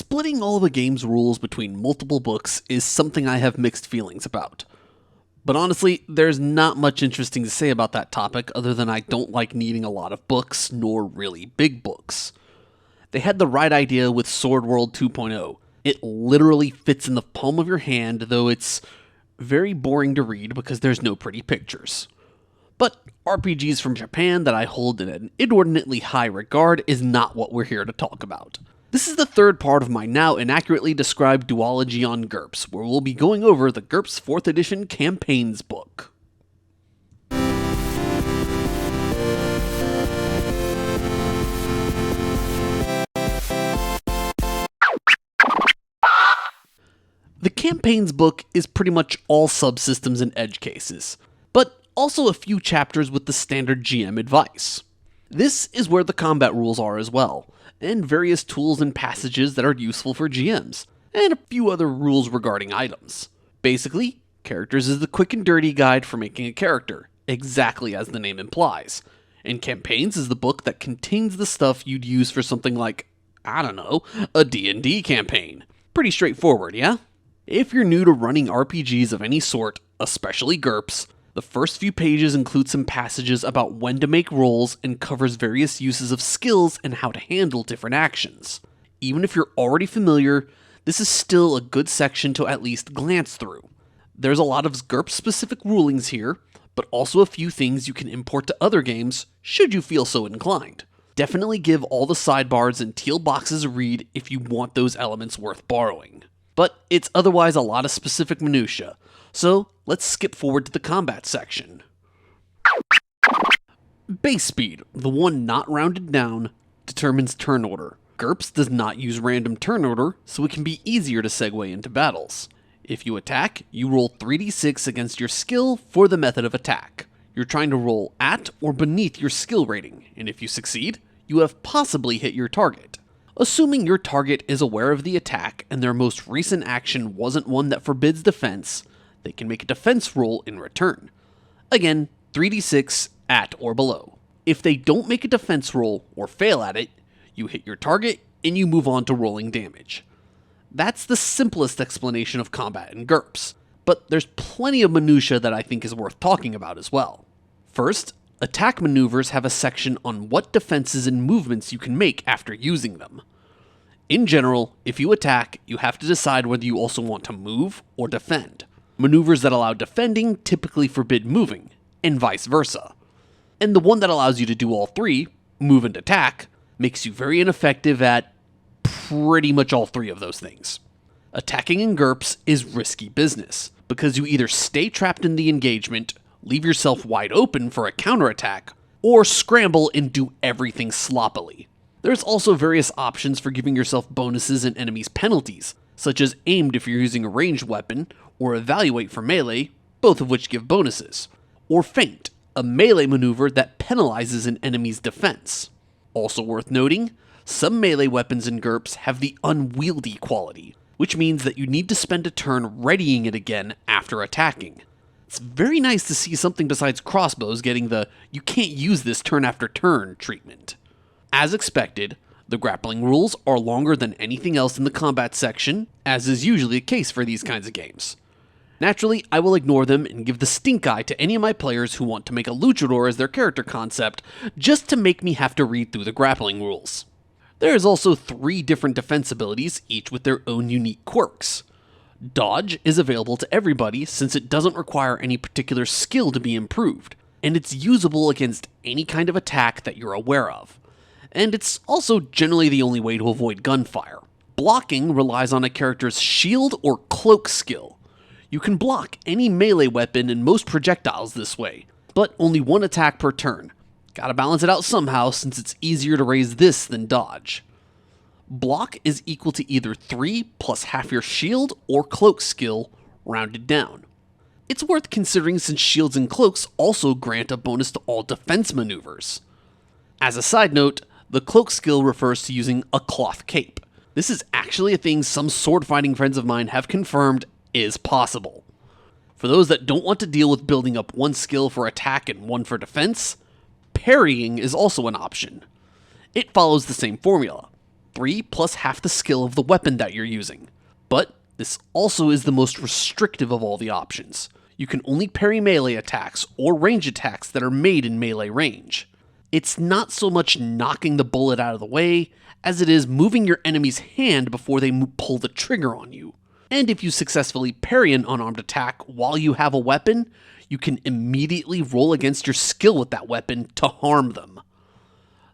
Splitting all the game's rules between multiple books is something I have mixed feelings about. But honestly, there's not much interesting to say about that topic other than I don't like needing a lot of books, nor really big books. They had the right idea with Sword World 2.0. It literally fits in the palm of your hand, though it's very boring to read because there's no pretty pictures. But RPGs from Japan that I hold in an inordinately high regard is not what we're here to talk about. This is the third part of my now inaccurately described duology on GURPS, where we'll be going over the GURPS 4th edition Campaigns book. The Campaigns book is pretty much all subsystems and edge cases, but also a few chapters with the standard GM advice. This is where the combat rules are as well, and various tools and passages that are useful for GMs, and a few other rules regarding items. Basically, Characters is the quick and dirty guide for making a character, exactly as the name implies, and Campaigns is the book that contains the stuff you'd use for something like, I don't know, a D&D campaign. Pretty straightforward, yeah? If you're new to running RPGs of any sort, especially GURPS, the first few pages include some passages about when to make rolls and covers various uses of skills and how to handle different actions. Even if you're already familiar, this is still a good section to at least glance through. There's a lot of GURPS-specific rulings here, but also a few things you can import to other games, should you feel so inclined. Definitely give all the sidebars and teal boxes a read if you want those elements worth borrowing. But it's otherwise a lot of specific minutia, so let's skip forward to the combat section. Base speed, the one not rounded down, determines turn order. GURPS does not use random turn order, so it can be easier to segue into battles. If you attack, you roll 3d6 against your skill for the method of attack. You're trying to roll at or beneath your skill rating, and if you succeed, you have possibly hit your target. Assuming your target is aware of the attack and their most recent action wasn't one that forbids defense, they can make a defense roll in return. Again, 3d6 at or below. If they don't make a defense roll or fail at it, you hit your target and you move on to rolling damage. That's the simplest explanation of combat in GURPS, but there's plenty of minutia that I think is worth talking about as well. First, attack maneuvers have a section on what defenses and movements you can make after using them. In general, if you attack, you have to decide whether you also want to move or defend. Maneuvers that allow defending typically forbid moving, and vice versa. And the one that allows you to do all three, move and attack, makes you very ineffective at pretty much all three of those things. Attacking in GURPS is risky business, because you either stay trapped in the engagement, leave yourself wide open for a counterattack, or scramble and do everything sloppily. There's also various options for giving yourself bonuses and enemies penalties, such as aimed if you're using a ranged weapon, or evaluate for melee, both of which give bonuses, or feint, a melee maneuver that penalizes an enemy's defense. Also worth noting, some melee weapons in GURPS have the unwieldy quality, which means that you need to spend a turn readying it again after attacking. It's very nice to see something besides crossbows getting the "you can't use this turn after turn" treatment. As expected, the grappling rules are longer than anything else in the combat section, as is usually the case for these kinds of games. Naturally, I will ignore them and give the stink eye to any of my players who want to make a luchador as their character concept, just to make me have to read through the grappling rules. There is also 3 different defense abilities, each with their own unique quirks. Dodge is available to everybody since it doesn't require any particular skill to be improved, and it's usable against any kind of attack that you're aware of. And it's also generally the only way to avoid gunfire. Blocking relies on a character's shield or cloak skill. You can block any melee weapon and most projectiles this way, but only one attack per turn. Gotta balance it out somehow since it's easier to raise this than dodge. Block is equal to either 3 plus half your shield or cloak skill, rounded down. It's worth considering since shields and cloaks also grant a bonus to all defense maneuvers. As a side note, the cloak skill refers to using a cloth cape. This is actually a thing some sword fighting friends of mine have confirmed is possible. For those that don't want to deal with building up one skill for attack and one for defense, parrying is also an option. It follows the same formula. 3 plus half the skill of the weapon that you're using. But this also is the most restrictive of all the options. You can only parry melee attacks or range attacks that are made in melee range. It's not so much knocking the bullet out of the way, as it is moving your enemy's hand before they pull the trigger on you. And if you successfully parry an unarmed attack while you have a weapon, you can immediately roll against your skill with that weapon to harm them.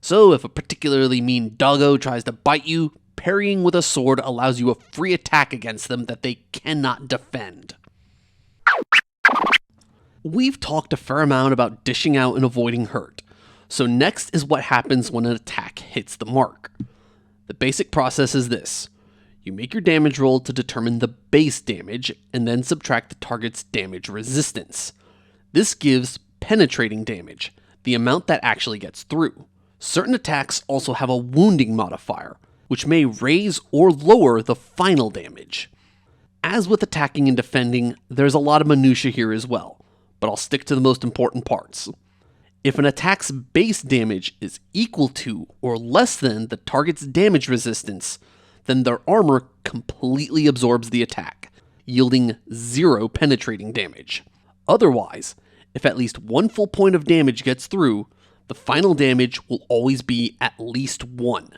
So if a particularly mean doggo tries to bite you, parrying with a sword allows you a free attack against them that they cannot defend. We've talked a fair amount about dishing out and avoiding hurt, so next is what happens when an attack hits the mark. The basic process is this. You make your damage roll to determine the base damage, and then subtract the target's damage resistance. This gives penetrating damage, the amount that actually gets through. Certain attacks also have a wounding modifier, which may raise or lower the final damage. As with attacking and defending, there's a lot of minutia here as well, but I'll stick to the most important parts. If an attack's base damage is equal to or less than the target's damage resistance, then their armor completely absorbs the attack, yielding 0 penetrating damage. Otherwise, if at least 1 full point of damage gets through, the final damage will always be at least 1.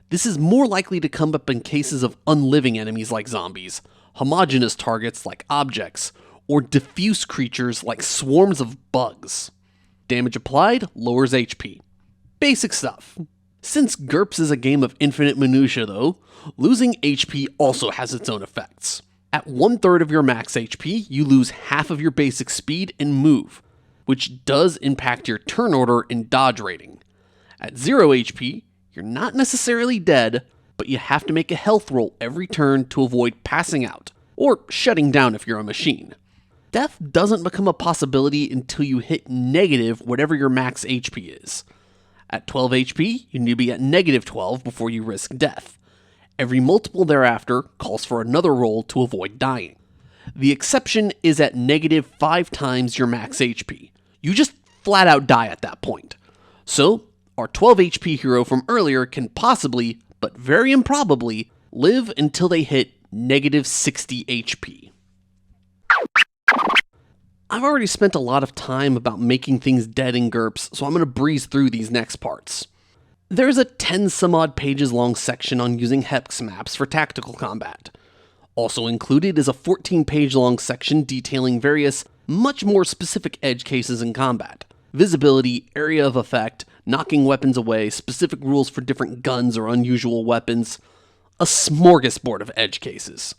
This is more likely to come up in cases of unliving enemies like zombies, homogeneous targets like objects, or diffuse creatures like swarms of bugs. Damage applied lowers HP. Basic stuff. Since GURPS is a game of infinite minutia though, losing HP also has its own effects. At 1/3 of your max HP, you lose half of your basic speed and move, which does impact your turn order and dodge rating. At 0 HP, you're not necessarily dead, but you have to make a health roll every turn to avoid passing out, or shutting down if you're a machine. Death doesn't become a possibility until you hit negative whatever your max HP is. At 12 HP, you need to be at -12 before you risk death. Every multiple thereafter calls for another roll to avoid dying. The exception is at -5 times your max HP. You just flat out die at that point. So, our 12 HP hero from earlier can possibly, but very improbably, live until they hit -60 HP. I've already spent a lot of time about making things dead in GURPS, so I'm going to breeze through these next parts. There's a 10 some odd pages long section on using hex maps for tactical combat. Also included is a 14-page long section detailing various, much more specific edge cases in combat. Visibility, area of effect, knocking weapons away, specific rules for different guns or unusual weapons. A smorgasbord of edge cases.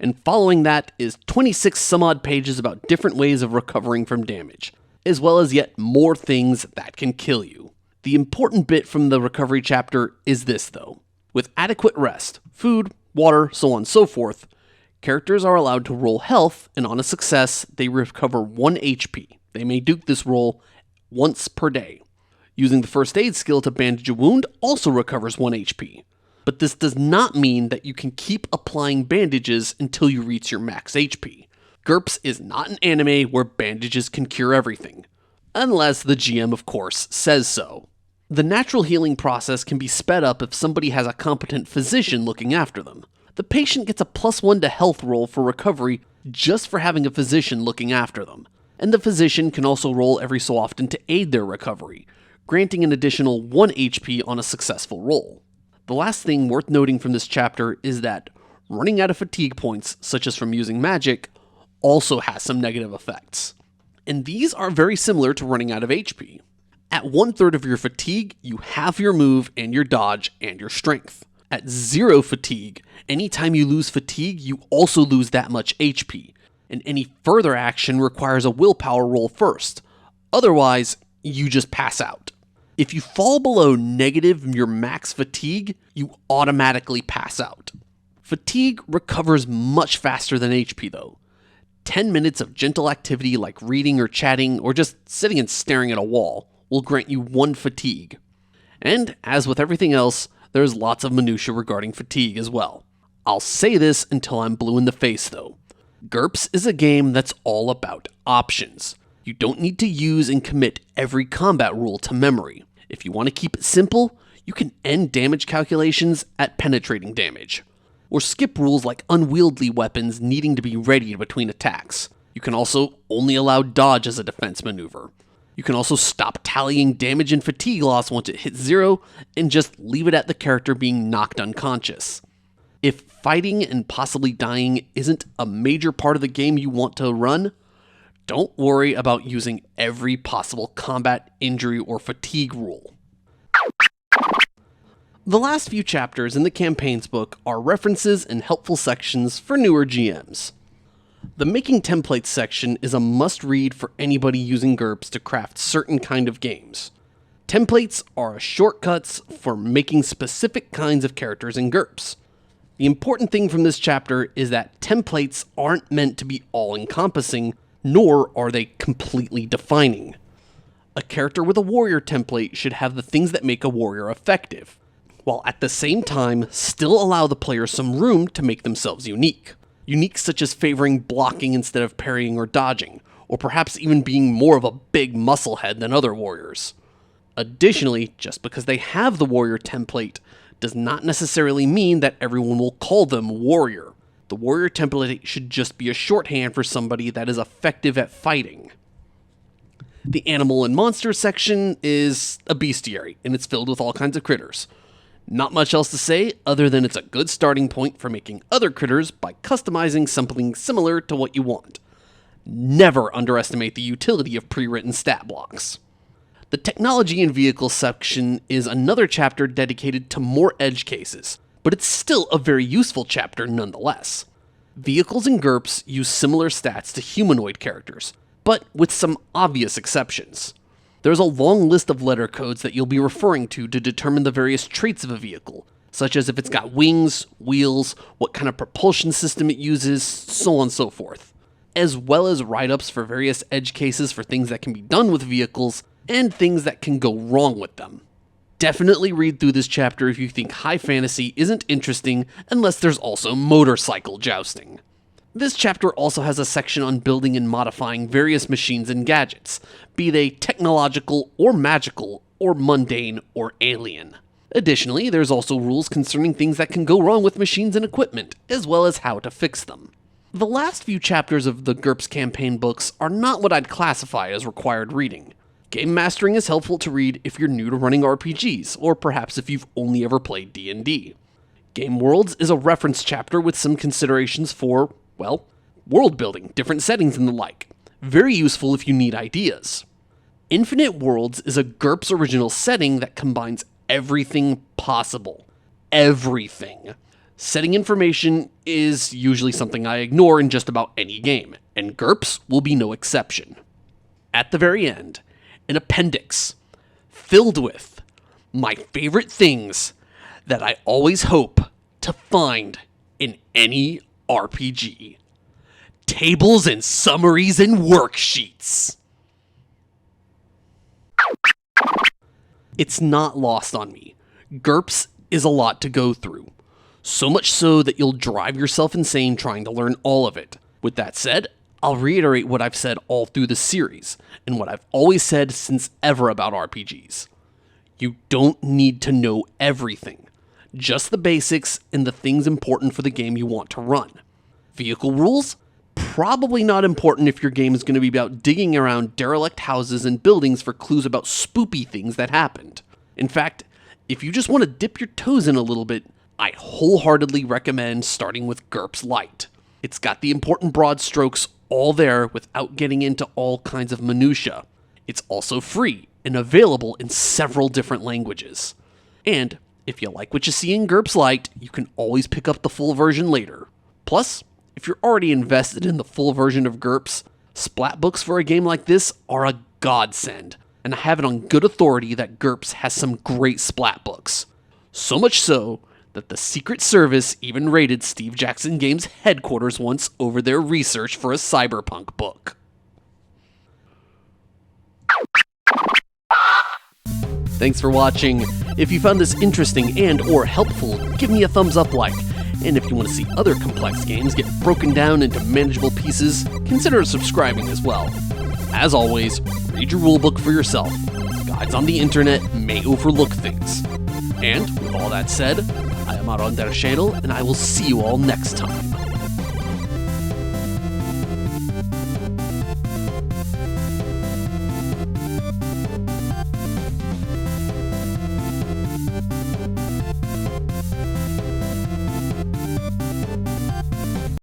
And following that is 26 some odd pages about different ways of recovering from damage, as well as yet more things that can kill you. The important bit from the recovery chapter is this though. With adequate rest, food, water, so on and so forth, characters are allowed to roll health, and on a success, they recover 1 HP. They may duke this roll once per day. Using the first aid skill to bandage a wound also recovers 1 HP. But this does not mean that you can keep applying bandages until you reach your max HP. GURPS is not an anime where bandages can cure everything. Unless the GM, of course, says so. The natural healing process can be sped up if somebody has a competent physician looking after them. The patient gets a +1 to health roll for recovery just for having a physician looking after them. And the physician can also roll every so often to aid their recovery, granting an additional 1 HP on a successful roll. The last thing worth noting from this chapter is that running out of fatigue points, such as from using magic, also has some negative effects. And these are very similar to running out of HP. At 1/3 of your fatigue, you have your move and your dodge and your strength. At 0 fatigue, anytime you lose fatigue, you also lose that much HP, and any further action requires a willpower roll first. Otherwise, you just pass out. If you fall below negative your max fatigue, you automatically pass out. Fatigue recovers much faster than HP though. 10 minutes of gentle activity like reading or chatting or just sitting and staring at a wall will grant you 1 fatigue. And as with everything else, there's lots of minutia regarding fatigue as well. I'll say this until I'm blue in the face though. GURPS is a game that's all about options. You don't need to use and commit every combat rule to memory. If you want to keep it simple, you can end damage calculations at penetrating damage, or skip rules like unwieldy weapons needing to be readied between attacks. You can also only allow dodge as a defense maneuver. You can also stop tallying damage and fatigue loss once it hits 0, and just leave it at the character being knocked unconscious. If fighting and possibly dying isn't a major part of the game you want to run, don't worry about using every possible combat, injury, or fatigue rule. The last few chapters in the campaign's book are references and helpful sections for newer GMs. The Making Templates section is a must-read for anybody using GURPS to craft certain kind of games. Templates are shortcuts for making specific kinds of characters in GURPS. The important thing from this chapter is that templates aren't meant to be all-encompassing, nor are they completely defining. A character with a warrior template should have the things that make a warrior effective, while at the same time still allow the player some room to make themselves unique. Unique such as favoring blocking instead of parrying or dodging, or perhaps even being more of a big musclehead than other warriors. Additionally, just because they have the warrior template does not necessarily mean that everyone will call them warrior. The warrior template should just be a shorthand for somebody that is effective at fighting. The animal and monster section is a bestiary, and it's filled with all kinds of critters. Not much else to say other than it's a good starting point for making other critters by customizing something similar to what you want. Never underestimate the utility of pre-written stat blocks. The technology and vehicles section is another chapter dedicated to more edge cases, but it's still a very useful chapter nonetheless. Vehicles in GURPS use similar stats to humanoid characters, but with some obvious exceptions. There's a long list of letter codes that you'll be referring to determine the various traits of a vehicle, such as if it's got wings, wheels, what kind of propulsion system it uses, so on and so forth, as well as write-ups for various edge cases for things that can be done with vehicles and things that can go wrong with them. Definitely read through this chapter if you think high fantasy isn't interesting unless there's also motorcycle jousting. This chapter also has a section on building and modifying various machines and gadgets, be they technological or magical or mundane or alien. Additionally, there's also rules concerning things that can go wrong with machines and equipment, as well as how to fix them. The last few chapters of the GURPS campaign books are not what I'd classify as required reading. Game mastering is helpful to read if you're new to running RPGs, or perhaps if you've only ever played D&D. Game Worlds is a reference chapter with some considerations for, well, world building, different settings and the like. Very useful if you need ideas. Infinite Worlds is a GURPS original setting that combines everything possible. Everything. Setting information is usually something I ignore in just about any game, and GURPS will be no exception. At the very end, an appendix filled with my favorite things that I always hope to find in any RPG. Tables and summaries and worksheets. It's not lost on me. GURPS is a lot to go through. So much so that you'll drive yourself insane trying to learn all of it. With that said, I'll reiterate what I've said all through the series, and what I've always said since ever about RPGs. You don't need to know everything. Just the basics and the things important for the game you want to run. Vehicle rules? Probably not important if your game is going to be about digging around derelict houses and buildings for clues about spoopy things that happened. In fact, if you just want to dip your toes in a little bit, I wholeheartedly recommend starting with GURPS Lite. It's got the important broad strokes all there without getting into all kinds of minutia. It's also free and available in several different languages. And if you like what you see in GURPS Lite, you can always pick up the full version later. Plus, if you're already invested in the full version of GURPS, splat books for a game like this are a godsend, and I have it on good authority that GURPS has some great splat books. So much so that the Secret Service even raided Steve Jackson Games' headquarters once over their research for a cyberpunk book. Thanks for watching. If you found this interesting and or helpful, give me a thumbs up like. And if you want to see other complex games get broken down into manageable pieces, consider subscribing as well. As always, read your rulebook for yourself. Guides on the internet may overlook things. And with all that said, I am Aron der Schädel, and I will see you all next time.